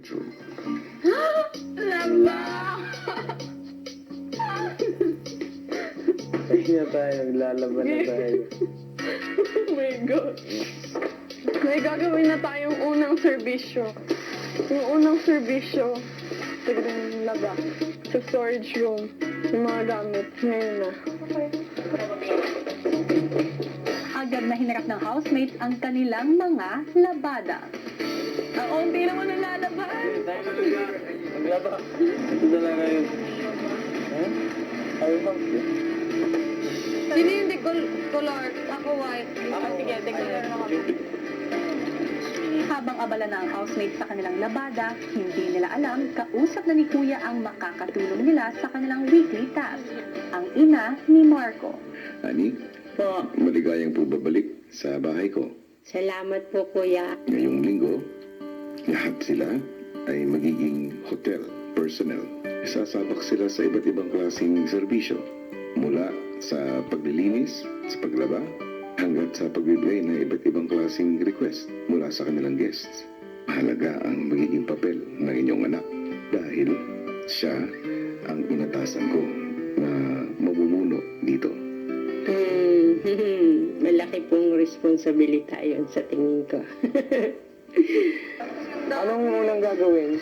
bedroom. Laba! Ay na tayo, naglalaban na tayo. Oh my God. May gagawin na tayong unang serbisyo. Yung unang serbisyo, tignan yung laba. Sa storage room. Yung mga gamit. Ngayon na. Agad na hinarap ng housemates ang kanilang mga labada. Ang unti naman nalalaban. Tayo talaga. Naglaba. Ito talaga yun. Ha? Ayaw bang? Sino yung color? Ako white. Sige, color na kami. Habang abala na ang housemates sa kanilang labada, hindi nila alam kausap na ni Kuya ang makakatulong nila sa kanilang weekly task. Ang ina ni Marco. Ani, Po, maligayang po babalik sa bahay ko. salamat po kuya. Ngayong linggo, lahat sila ay magiging hotel personnel. Sasabak sila sa iba't ibang klaseng serbisyo. Mula sa paglilinis, sa paglaba, hanggat sa pagbibigay ng iba't ibang klaseng request mula sa kanilang guests. Mahalaga ang magiging papel ng inyong anak dahil siya ang inatasan ko na mamumuno dito. Malaki pong responsibility yun sa tingin ko. Anong unang gagawin?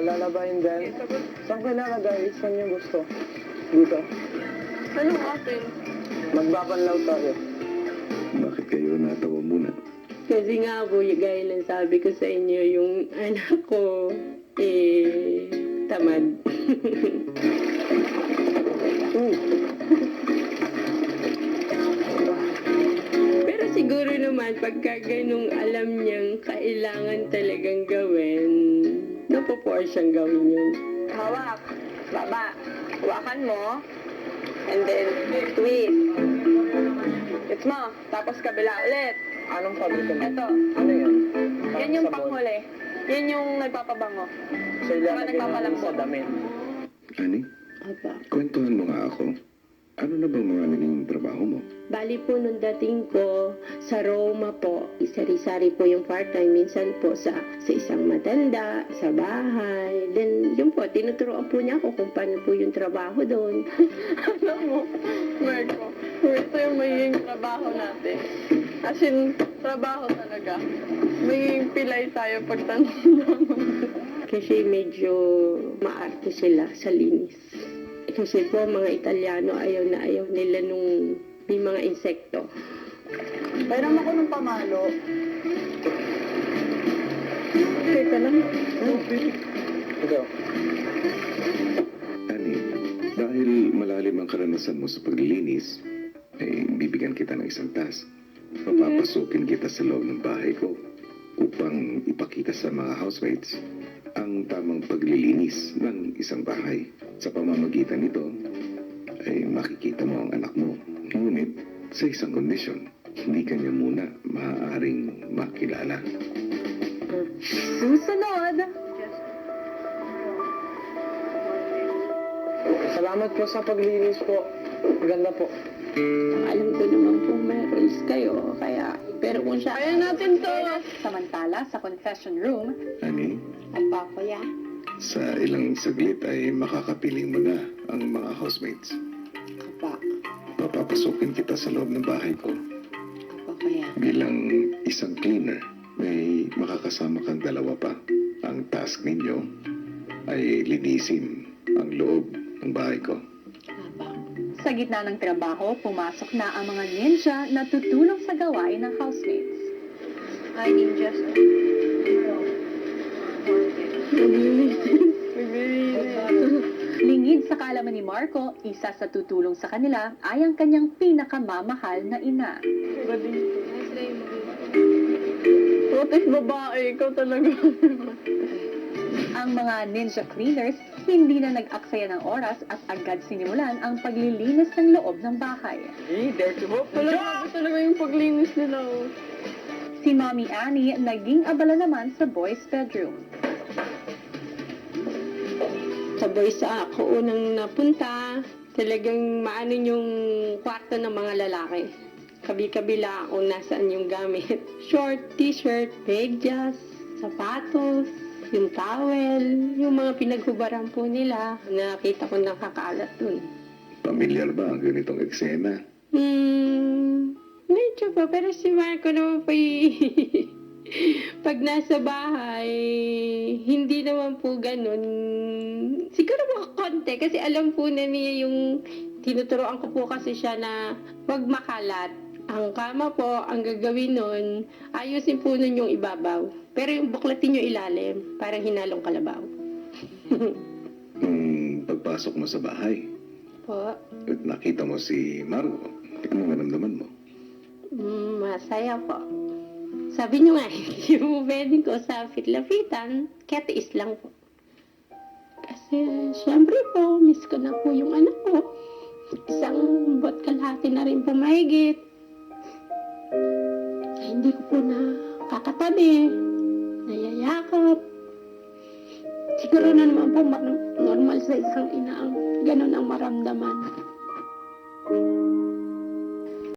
Lalabahin din? Saan ko ilalagay? Saan niyo gusto? Dito? Anong atin? Magbabanlaw tayo. Bakit kayo natawa muna? Kasi nga po, gaya lang sabi ko sa inyo, yung anak ko, tamad. Pero siguro naman, pagka ganung alam niyang kailangan talagang gawin, napopoor siyang gawin yun. Hawak. Baba. Hawakan mo. And then, twist. It's mo. Tapos kabila ulit. Anong sabi ko? Ito. Ano yan? Yan yung Sabon. panghuli. Yan yung nagpapabango. So ilalagay namin nagpapalambot. sa damit. Ani, Apa. kwentuhan mo nga ako. Ano na bang mga naging trabaho mo? Bali po nung dating ko sa Roma po, isari-sari po yung part-time. Minsan po sa isang matanda, sa bahay. Then yun po, tinuturoan po niya ako kung paano po yung trabaho doon. Alam mo, Marco, ito yung magiging trabaho natin. As in, trabaho talaga. Magiging pilay tayo pag Kasi medyo maarte sila sa linis. Kasi po mga Italiano ayaw na ayaw nila nung may mga insekto. Pairam ako ng pamalo. Teka lang. Ito. Ani, dahil malalim ang karanasan mo sa paglilinis, bibigyan kita ng isang task. Papapasukin kita sa loob ng bahay ko upang ipakita sa mga housemates ang tamang paglilinis ng isang bahay. Sa pamamagitan nito, ay makikita mo ang anak mo. Ngunit sa isang kondisyon, hindi kanya muna maaaring makilala. Susunod! Salamat po sa paglinis po. Maganda po. Alam ko naman po meron kayo, kaya pero kung siya Kaya natin to. Samantala, sa confession room, Ani, apa kuya, sa ilang saglit ay makakapiling mo na ang mga housemates. apa, Papapasukin kita sa loob ng bahay ko. apa kuya. Bilang isang cleaner, may makakasama kang dalawa pa. Ang task ninyo ay linisin ang loob ng bahay ko. sa gitna ng trabaho, pumasok na ang mga ninja na tutulong sa gawain ng housemates. Hi, ninjas. Lingid sa kaalaman ni Marco, isa sa tutulong sa kanila ay ang kanyang pinakamamahal na ina. What if babae? Ikaw talaga. Ang mga ninja cleaners hindi na nag-aksaya ng oras at agad sinimulan ang paglilinis ng loob ng bahay. Dare to hope. Talaga talaga yung paglinis nila. Oh. Si Mommy Annie naging abala naman sa boys' bedroom. Sabay sa ako unang napunta, talagang maano yung kwarto ng mga lalaki. Kabi-kabila kung nasaan yung gamit. Short, t-shirt, medyas, sapatos, yung towel, yung mga pinaghubaran po nila. Nakita ko nakakaalat dun. Pamilyar ba ang ganitong eksena? Medyo pa, pero si Marco naman po pag nasa bahay, hindi naman po ganun. Siguro mga konti, kasi alam po na niya yung tinuturoan ko po kasi siya na wag makalat. Ang kama po, ang gagawin nun, ayusin po nun yung ibabaw. Pero yung buklatin yung ilalim, parang hinalong kalabaw. Nung pagpasok mo sa bahay, Po, at nakita mo si Margo, anong naramdaman mo? masaya po. Sabi niyo nga, yung wedding ko sa Fitlafitan, kaya tiis lang po. Kasi, syempre po, miss ko na po yung anak ko. Isang buwan kalahati na rin po mahigit. Hindi ko po na kakatabi, nayayakap. Siguro na naman po normal sa isang ina ang ganun ang maramdaman.